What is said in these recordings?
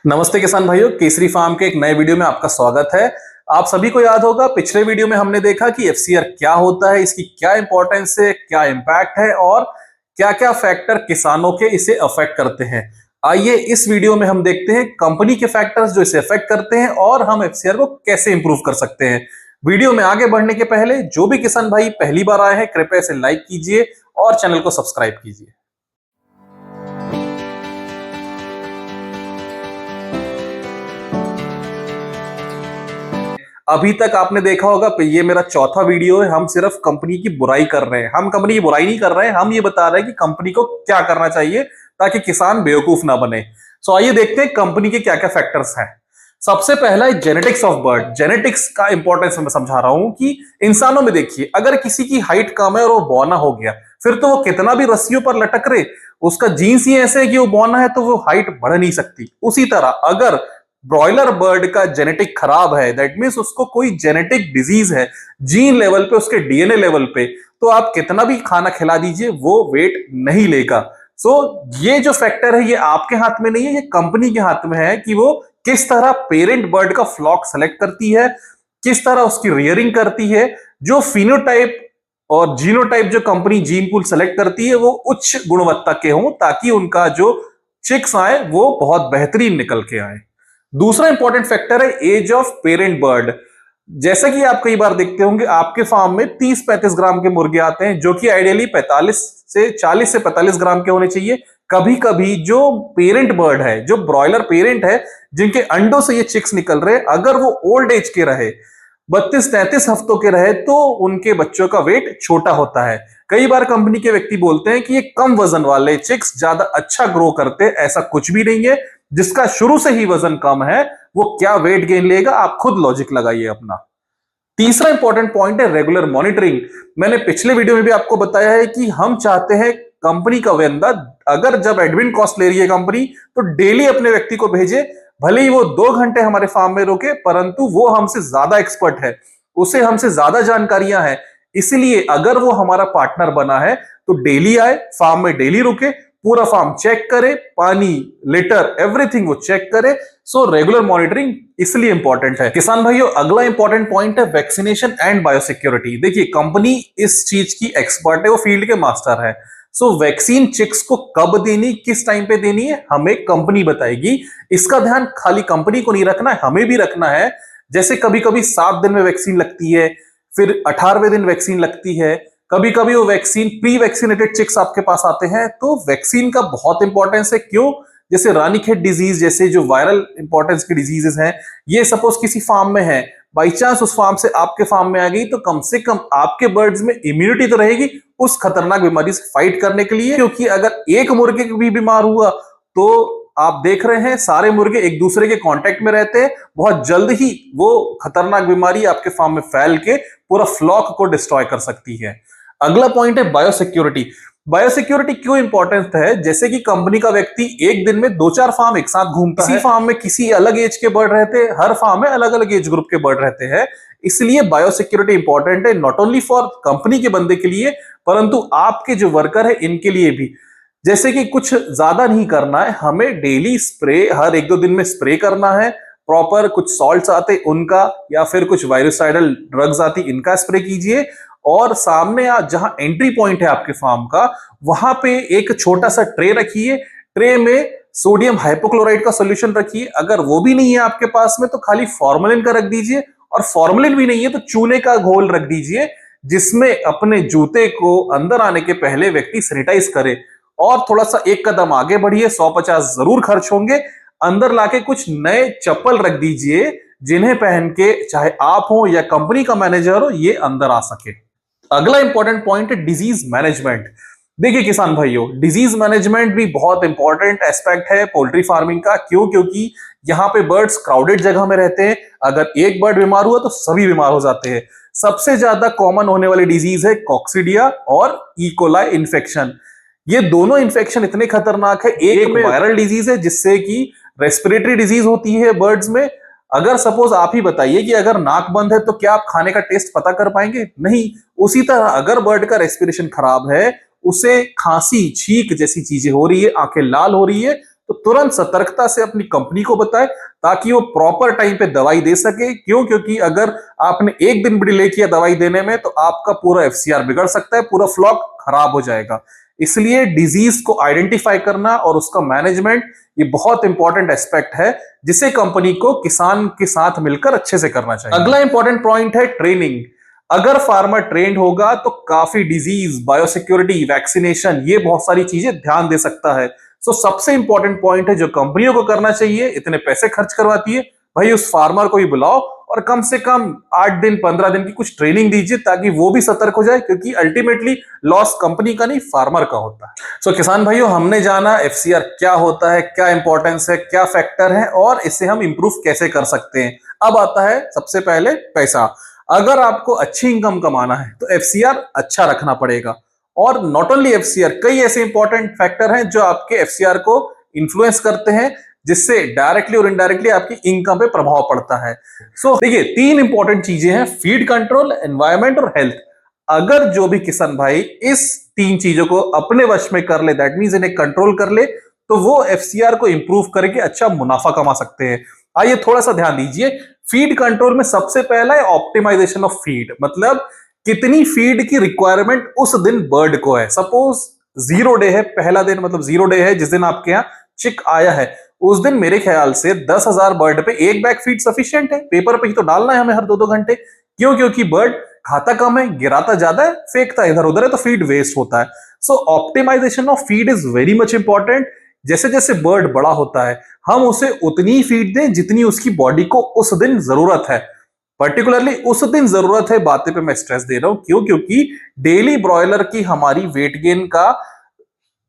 नमस्ते किसान भाइयों, केसरी फार्म के एक नए वीडियो में आपका स्वागत है। आप सभी को याद होगा, पिछले वीडियो में हमने देखा कि एफसीआर क्या होता है, इसकी क्या इंपॉर्टेंस है, क्या इंपैक्ट है और क्या-क्या फैक्टर किसानों के इसे अफेक्ट करते हैं। आइए इस वीडियो में हम देखते हैं कंपनी के फैक्टर्स जो इसे अफेक्ट करते हैं और हम एफसीआर को कैसे इंप्रूव कर सकते हैं। वीडियो में आगे बढ़ने के पहले जो भी किसान भाई पहली बार आए हैं, कृपया इसे लाइक कीजिए और चैनल को सब्सक्राइब कीजिए। अभी तक आपने देखा होगा, ये मेरा चौथा वीडियो है। हम सिर्फ कंपनी की बुराई कर रहे हैं। हम कंपनी की बुराई नहीं कर रहे हैं, हम ये बता रहे हैं कि कंपनी को क्या करना चाहिए ताकि किसान बेवकूफ ना बने। सो आइए देखते हैं कंपनी के क्या क्या फैक्टर्स हैं। सबसे पहला है जेनेटिक्स ऑफ बर्ड। जेनेटिक्स का इंपॉर्टेंस मैं समझा रहा हूं कि इंसानों में देखिए, अगर किसी की हाइट कम है और वो बौना हो गया, फिर तो वो कितना भी रस्सियों पर लटक रहे, उसका जीन्स ही ऐसे है कि वो बौना है तो वो हाइट बढ़ नहीं सकती। उसी तरह अगर ब्रॉयलर बर्ड का जेनेटिक खराब है, दैट मीन्स उसको कोई जेनेटिक डिजीज है, जीन लेवल पे, उसके डीएनए लेवल पे, तो आप कितना भी खाना खिला दीजिए वो वेट नहीं लेगा। सो ये जो फैक्टर है ये आपके हाथ में नहीं है, ये कंपनी के हाथ में है कि वो किस तरह पेरेंट बर्ड का फ्लॉक सेलेक्ट करती है, किस तरह उसकी रियरिंग करती है। जो फिनोटाइप और जीनोटाइप जो कंपनी जीन पूल सेलेक्ट करती है वो उच्च गुणवत्ता के हों, ताकि उनका जो चिक्स आए वो बहुत बेहतरीन निकल के आए। दूसरा इंपॉर्टेंट फैक्टर है एज ऑफ पेरेंट बर्ड। जैसा कि आप कई बार देखते होंगे, आपके फार्म में 30-35 ग्राम के मुर्गे आते हैं, जो कि आइडियली 40 से 45 ग्राम के होने चाहिए। कभी कभी जो पेरेंट बर्ड है, जो ब्रॉयलर पेरेंट है, जिनके अंडों से ये चिक्स निकल रहे, अगर वो ओल्ड एज के रहे, 32-33 हफ्तों के रहे, तो उनके बच्चों का वेट छोटा होता है। कई बार कंपनी के व्यक्ति बोलते हैं कि ये कम वजन वाले चिक्स ज्यादा अच्छा ग्रो करते, ऐसा कुछ भी नहीं है। जिसका शुरू से ही वजन कम है वो क्या वेट गेन लेगा, आप खुद लॉजिक लगाइए अपना। तीसरा इंपॉर्टेंट पॉइंट है रेगुलर मॉनिटरिंग। मैंने पिछले वीडियो में भी आपको बताया है कि हम चाहते हैं कंपनी का बंदा, अगर जब एडमिन कॉस्ट ले रही है कंपनी, तो डेली अपने व्यक्ति को भेजे। भले ही वो 2 घंटे हमारे फार्म में रुके, परंतु वो हमसे ज्यादा एक्सपर्ट है, उसे हमसे ज्यादा जानकारियां हैं। इसलिए अगर वो हमारा पार्टनर बना है तो डेली आए, फार्म में डेली रुके, पूरा फार्म चेक करे, पानी, लिटर, एवरीथिंग वो चेक करे। सो रेगुलर मॉनिटरिंग इसलिए इंपॉर्टेंट है। किसान भाइयों, अगला इंपॉर्टेंट पॉइंट है वैक्सीनेशन एंड बायोसिक्योरिटी। देखिए, कंपनी इस चीज की एक्सपर्ट है, वो फील्ड के मास्टर है। सो वैक्सीन चिक्स को कब देनी, किस टाइम पे देनी है, हमें कंपनी बताएगी। इसका ध्यान खाली कंपनी को नहीं रखना है, हमें भी रखना है। जैसे कभी कभी 7 दिन में वैक्सीन लगती है, फिर 18वें दिन वैक्सीन लगती है, कभी कभी वो वैक्सीन प्री वैक्सीनेटेड चिक्स आपके पास आते हैं। तो वैक्सीन का बहुत इंपॉर्टेंस है। क्यों? जैसे रानीखेत डिजीज जैसे जो वायरल इंपॉर्टेंस की डिजीजेस हैं, ये सपोज किसी फार्म में है, बाई चांस उस फार्म से आपके फार्म में आ गई, तो कम से कम आपके बर्ड्स में इम्यूनिटी तो रहेगी उस खतरनाक बीमारी से फाइट करने के लिए। क्योंकि अगर एक मुर्गे भी बीमार हुआ तो आप देख रहे हैं सारे मुर्गे एक दूसरे के कांटेक्ट में रहते हैं, बहुत जल्द ही वो खतरनाक बीमारी आपके फार्म में फैल के पूरा फ्लॉक को डिस्ट्रॉय कर सकती है। अगला पॉइंट है बायोसिक्योरिटी। बायोसिक्योरिटी क्यों इंपॉर्टेंट है? जैसे कि कंपनी का व्यक्ति एक दिन में 2-4 फार्म एक साथ घूमता है, किसी फार्म में किसी अलग एज के बर्ड रहते हैं, हर फार्म में अलग अलग एज ग्रुप के बर्ड रहते हैं। इसलिए बायोसिक्योरिटी इंपॉर्टेंट है, नॉट ओनली फॉर कंपनी के बंदे के लिए, परंतु आपके जो वर्कर है इनके लिए भी। जैसे कि कुछ ज्यादा नहीं करना है, हमें डेली स्प्रे, हर 1-2 दिन में स्प्रे करना है। प्रॉपर कुछ सॉल्ट्स आते उनका, या फिर कुछ वायरोसाइडल ड्रग्स आती, इनका स्प्रे कीजिए। और सामने जहां एंट्री पॉइंट है आपके फार्म का, वहां पे एक छोटा सा ट्रे रखिए। ट्रे में सोडियम हाइपोक्लोराइड का सोल्यूशन रखिए। अगर वो भी नहीं है आपके पास में तो खाली फॉर्मेलिन का रख दीजिए, और फॉर्मेलिन भी नहीं है तो चूने का घोल रख दीजिए, जिसमें अपने जूते को अंदर आने के पहले व्यक्ति सैनिटाइज करे। और थोड़ा सा एक कदम आगे बढ़िए, 100-50 जरूर खर्च होंगे, अंदर लाके कुछ नए चप्पल रख दीजिए, जिन्हें पहन के चाहे आप हो या कंपनी का मैनेजर हो, ये अंदर आ सके। अगला इंपॉर्टेंट पॉइंट है डिजीज मैनेजमेंट। देखिए किसान भाइयों, डिजीज मैनेजमेंट भी बहुत इंपॉर्टेंट एस्पेक्ट है पोल्ट्री फार्मिंग का। क्यों? क्योंकि यहाँ पे बर्ड्स क्राउडेड जगह में रहते हैं, अगर एक बर्ड बीमार हुआ तो सभी बीमार हो जाते हैं। सबसे ज्यादा कॉमन होने वाली डिजीज है कॉक्सीडिया और इकोलाई इन्फेक्शन। ये दोनों इन्फेक्शन इतने खतरनाक है। एक में वायरल डिजीज है जिससे कि रेस्पिरेटरी डिजीज होती है बर्ड्स में। अगर सपोज आप ही बताइए कि अगर नाक बंद है तो क्या आप खाने का टेस्ट पता कर पाएंगे? नहीं। उसी तरह अगर बर्ड का रेस्पिरेशन खराब है, उसे खांसी, छींक जैसी चीजें हो रही है, आंखें लाल हो रही है, तो तुरंत सतर्कता से अपनी कंपनी को बताए ताकि वो प्रॉपर टाइम पे दवाई दे सके। क्यों? क्योंकि अगर आपने एक दिन भी डिले किया दवाई देने में तो आपका पूरा एफसीआर बिगड़ सकता है, पूरा फ्लॉक खराब हो जाएगा। इसलिए डिजीज को आइडेंटिफाई करना और उसका मैनेजमेंट ये बहुत इंपॉर्टेंट एस्पेक्ट है, जिसे कंपनी को किसान के साथ मिलकर अच्छे से करना चाहिए। अगला इंपॉर्टेंट पॉइंट है ट्रेनिंग। अगर फार्मर ट्रेंड होगा तो काफी डिजीज, बायोसिक्योरिटी, वैक्सीनेशन, ये बहुत सारी चीजें ध्यान दे सकता है। सो सबसे इंपॉर्टेंट पॉइंट है जो कंपनियों को करना चाहिए, इतने पैसे खर्च करवाती है, भाई उस फार्मर को ही बुलाओ और कम से कम 8 दिन 15 दिन की कुछ ट्रेनिंग दीजिए ताकि वो भी सतर्क हो जाए, क्योंकि अल्टीमेटली लॉस कंपनी का नहीं फार्मर का होता है। सो किसान भाइयों, हमने जाना एफसीआर क्या होता है, क्या इंपॉर्टेंस है, क्या फैक्टर है और इसे हम इंप्रूव कैसे कर सकते हैं। अब आता है सबसे पहले पैसा। अगर आपको अच्छी इनकम कमाना है तो एफसीआर अच्छा रखना पड़ेगा। और नॉट ओनली एफसीआर, कई ऐसे इंपॉर्टेंट फैक्टर हैं जो आपके एफसीआर को इन्फ्लुएंस करते हैं, जिससे डायरेक्टली और इनडायरेक्टली आपकी इनकम पे प्रभाव पड़ता है। सो देखिए, 3 इंपॉर्टेंट चीजें हैं, फीड कंट्रोल, एनवायरमेंट और हेल्थ। अगर जो भी किसान भाई इस 3 चीजों को अपने वश में कर ले, दैट मींस इन्हें कंट्रोल कर ले, तो वो एफसीआर को इंप्रूव करके अच्छा मुनाफा कमा सकते हैं। आइए थोड़ा सा ध्यान दीजिए। फीड कंट्रोल में सबसे पहला है ऑप्टिमाइजेशन ऑफ फीड, मतलब कितनी फीड की रिक्वायरमेंट उस दिन बर्ड को है। सपोज 0 डे है, पहला दिन मतलब 0 डे है जिस दिन आपके यहाँ चिक आया है, उस दिन मेरे ख्याल से 10,000 बर्ड पे 1 बैग फीड सफिशिएंट है। पेपर पे ही तो डालना है हमें हर 2-2 घंटे। क्यों? क्योंकि बर्ड खाता कम है, गिराता ज्यादा है, फेंकता इधर उधर है, तो फीड वेस्ट होता है। So optimization of feed is very much important. जैसे जैसे बर्ड बड़ा होता है हम उसे उतनी ही फीड दें जितनी उसकी बॉडी को उस दिन जरूरत है। पर्टिकुलरली उस दिन जरूरत है बातें पे मैं स्ट्रेस दे रहा हूं। क्यों? क्योंकि डेली ब्रॉयलर की हमारी वेट गेन का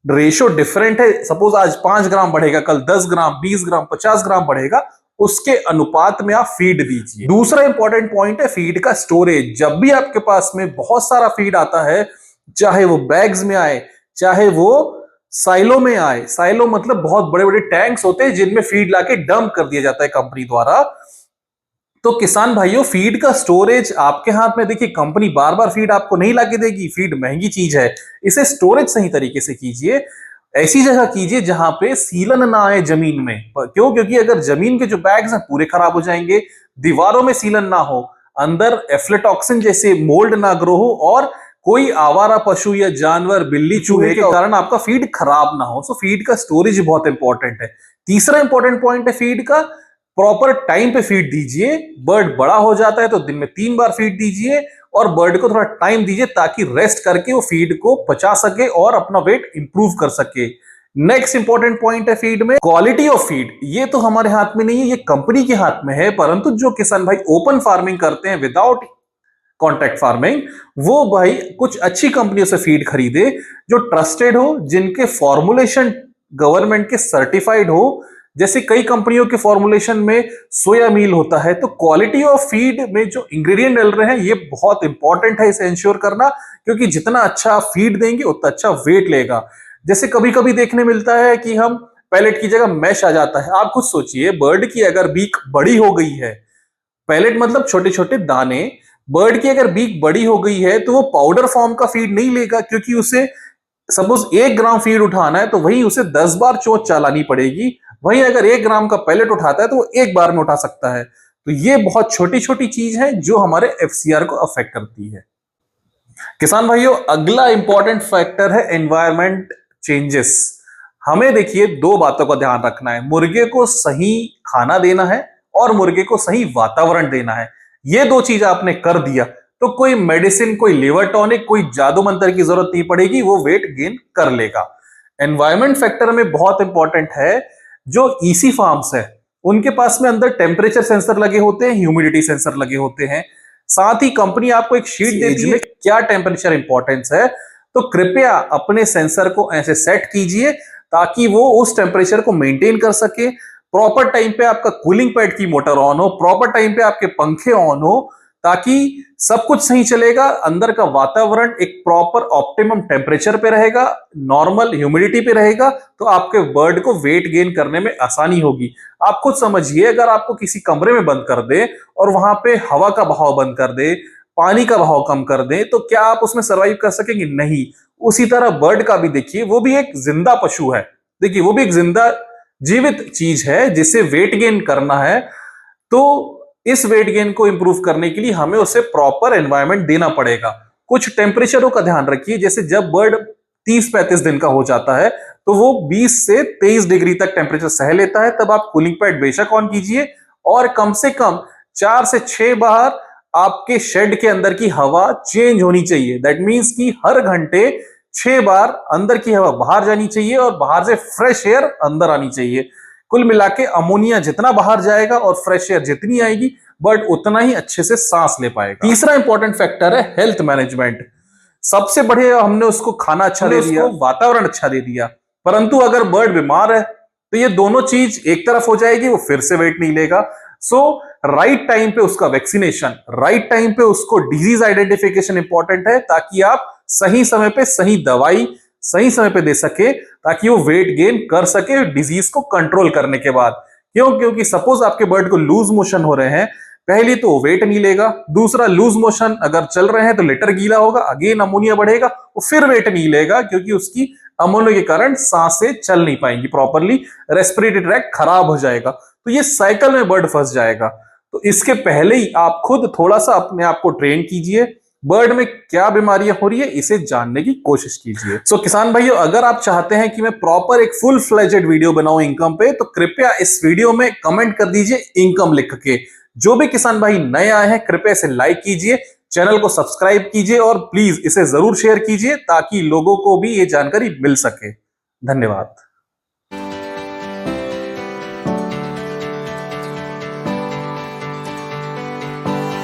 रेशियो डिफरेंट है। सपोज आज 5 ग्राम बढ़ेगा, कल 10 ग्राम, 20 ग्राम, 50 ग्राम बढ़ेगा, उसके अनुपात में आप फीड दीजिए। दूसरा इंपॉर्टेंट पॉइंट है फीड का स्टोरेज। जब भी आपके पास में बहुत सारा फीड आता है, चाहे वो बैग्स में आए, चाहे वो साइलो में आए, साइलो मतलब बहुत बड़े बड़े टैंक्स होते हैं जिनमें फीड लाके डंप कर दिया जाता है कंपनी द्वारा, तो किसान भाइयों फीड का स्टोरेज आपके हाथ में। देखिए, कंपनी बार बार फीड आपको नहीं लाके देगी, फीड महंगी चीज है, इसे स्टोरेज सही तरीके से कीजिए। ऐसी जगह कीजिए जहां पे सीलन ना आए जमीन में। क्यों? क्योंकि अगर जमीन के जो बैग्स हैं पूरे खराब हो जाएंगे, दीवारों में सीलन ना हो, अंदर एफ्लेटॉक्सिन जैसे मोल्ड ना ग्रो हो और कोई आवारा पशु या जानवर, बिल्ली चूहे के कारण आपका फीड खराब ना हो। सो फीड का स्टोरेज बहुत इंपॉर्टेंट है। तीसरा इंपॉर्टेंट पॉइंट है फीड का प्रॉपर टाइम पे फीड दीजिए। बर्ड बड़ा हो जाता है तो दिन में 3 बार फीड दीजिए और बर्ड को थोड़ा टाइम दीजिए ताकि रेस्ट करके वो फीड को पचा सके और अपना वेट इंप्रूव कर सके। नेक्स्ट इंपॉर्टेंट पॉइंट है फीड में क्वालिटी ऑफ फीड। ये तो हमारे हाथ में नहीं है, ये कंपनी के हाथ में है, परंतु जो किसान भाई ओपन फार्मिंग करते हैं विदाउट कॉन्ट्रैक्ट फार्मिंग, वो भाई कुछ अच्छी कंपनियों से फीड खरीदे जो ट्रस्टेड हो, जिनके फॉर्मुलेशन गवर्नमेंट के सर्टिफाइड हो। जैसे कई कंपनियों के फॉर्मुलेशन में सोया मील होता है, तो क्वालिटी ऑफ फीड में जो इंग्रेडिएंट डल रहे हैं ये बहुत इंपॉर्टेंट है इसे इंश्योर करना, क्योंकि जितना अच्छा फीड देंगे उतना अच्छा वेट लेगा। जैसे कभी कभी देखने मिलता है कि हम पैलेट की जगह मैश आ जाता है। आप खुद सोचिए, बर्ड की अगर बीक बड़ी हो गई है, पैलेट मतलब छोटे छोटे दाने, बर्ड की अगर बीक बड़ी हो गई है तो वो पाउडर फॉर्म का फीड नहीं लेगा, क्योंकि उसे सपोज 1 ग्राम फीड उठाना है तो वही उसे 10 बार चोंच चलानी पड़ेगी। वहीं अगर 1 ग्राम का पैलेट उठाता है तो वो 1 बार में उठा सकता है। तो ये बहुत छोटी छोटी चीज है जो हमारे एफसीआर को अफेक्ट करती है। किसान भाइयों, अगला इंपॉर्टेंट फैक्टर है एनवायरमेंट चेंजेस। हमें देखिए 2 बातों का ध्यान रखना है, मुर्गे को सही खाना देना है और मुर्गे को सही वातावरण देना है। ये 2 चीज आपने कर दिया तो कोई मेडिसिन, कोई लिवर टॉनिक, कोई जादू मंत्र की जरूरत नहीं पड़ेगी, वो वेट गेन कर लेगा। एनवायरमेंट फैक्टर में बहुत इंपॉर्टेंट है जो ईसी फार्म्स है उनके पास में अंदर टेम्परेचर सेंसर लगे होते हैं, ह्यूमिडिटी सेंसर लगे होते हैं। साथ ही कंपनी आपको एक शीट देती है क्या टेम्परेचर इंपॉर्टेंस है, तो कृपया अपने सेंसर को ऐसे सेट कीजिए ताकि वो उस टेम्परेचर को मेंटेन कर सके। प्रॉपर टाइम पे आपका कूलिंग पैड की मोटर ऑन हो, प्रॉपर टाइम पे आपके पंखे ऑन हो, ताकि सब कुछ सही चलेगा। अंदर का वातावरण एक प्रॉपर ऑप्टिमम टेम्परेचर पे रहेगा, नॉर्मल ह्यूमिडिटी पे रहेगा, तो आपके बर्ड को वेट गेन करने में आसानी होगी। आप खुद समझिए, अगर आपको किसी कमरे में बंद कर दे और वहां पे हवा का बहाव बंद कर दे, पानी का बहाव कम कर दे, तो क्या आप उसमें सर्वाइव कर सकेंगे? नहीं। उसी तरह बर्ड का भी देखिए, वो भी एक जिंदा पशु है। देखिए, वो भी एक जिंदा जीवित चीज है जिसे वेट गेन करना है। तो इस वेट गेन को इंप्रूव करने के लिए हमें उसे प्रॉपर एनवायरनमेंट देना पड़ेगा। कुछ टेम्परेचरों का ध्यान रखिए, जैसे जब बर्ड 30-35 दिन का हो जाता है तो वो 20 से 23 डिग्री तक टेम्परेचर सह लेता है, तब आप कूलिंग पैड बेशक ऑन कीजिए और कम से कम 4 से 6 बार आपके शेड के अंदर की हवा चेंज होनी चाहिए। दैट मीन्स कि हर घंटे 6 बार अंदर की हवा बाहर जानी चाहिए और बाहर से फ्रेश एयर अंदर आनी चाहिए। कुल मिला के अमोनिया जितना बाहर जाएगा और फ्रेश एयर जितनी आएगी, बर्ड उतना ही अच्छे से सांस ले पाएगा। तीसरा इंपॉर्टेंट फैक्टर है हेल्थ मैनेजमेंट। सबसे बढ़िया हमने उसको खाना अच्छा दे दिया, वातावरण अच्छा दे दिया, परंतु अगर बर्ड बीमार है तो ये दोनों चीज एक तरफ हो जाएगी, वो फिर से वेट नहीं लेगा। सो राइट टाइम पे उसका वैक्सीनेशन, राइट टाइम पे उसको डिजीज आइडेंटिफिकेशन इंपॉर्टेंट है, ताकि आप सही समय पे सही दवाई सही समय पे दे सके, ताकि वो वेट गेन कर सके डिजीज को कंट्रोल करने के बाद। क्योंकि सपोज आपके बर्ड को लूज मोशन हो रहे हैं, पहली तो वेट नहीं लेगा, दूसरा लूज मोशन अगर चल रहे हैं तो लिटर गीला होगा, अगेन अमोनिया बढ़ेगा, वो फिर वेट नहीं लेगा क्योंकि उसकी अमोनिया के कारण सांसें चल नहीं पाएंगी प्रॉपरली, रेस्पिरेटरी ट्रैक्ट खराब हो जाएगा, तो ये साइकिल में बर्ड फंस जाएगा। तो इसके पहले ही आप खुद थोड़ा सा अपने आप को ट्रेन कीजिए, बर्ड में क्या बीमारियां हो रही है इसे जानने की कोशिश कीजिए। सो किसान भाइयों, अगर आप चाहते हैं कि मैं प्रॉपर एक फुल फ्लेजेड वीडियो बनाऊं इनकम पे, तो कृपया इस वीडियो में कमेंट कर दीजिए इनकम लिख के। जो भी किसान भाई नए आए हैं कृपया इसे लाइक कीजिए, चैनल को सब्सक्राइब कीजिए और प्लीज इसे जरूर शेयर कीजिए ताकि लोगों को भी ये जानकारी मिल सके। धन्यवाद।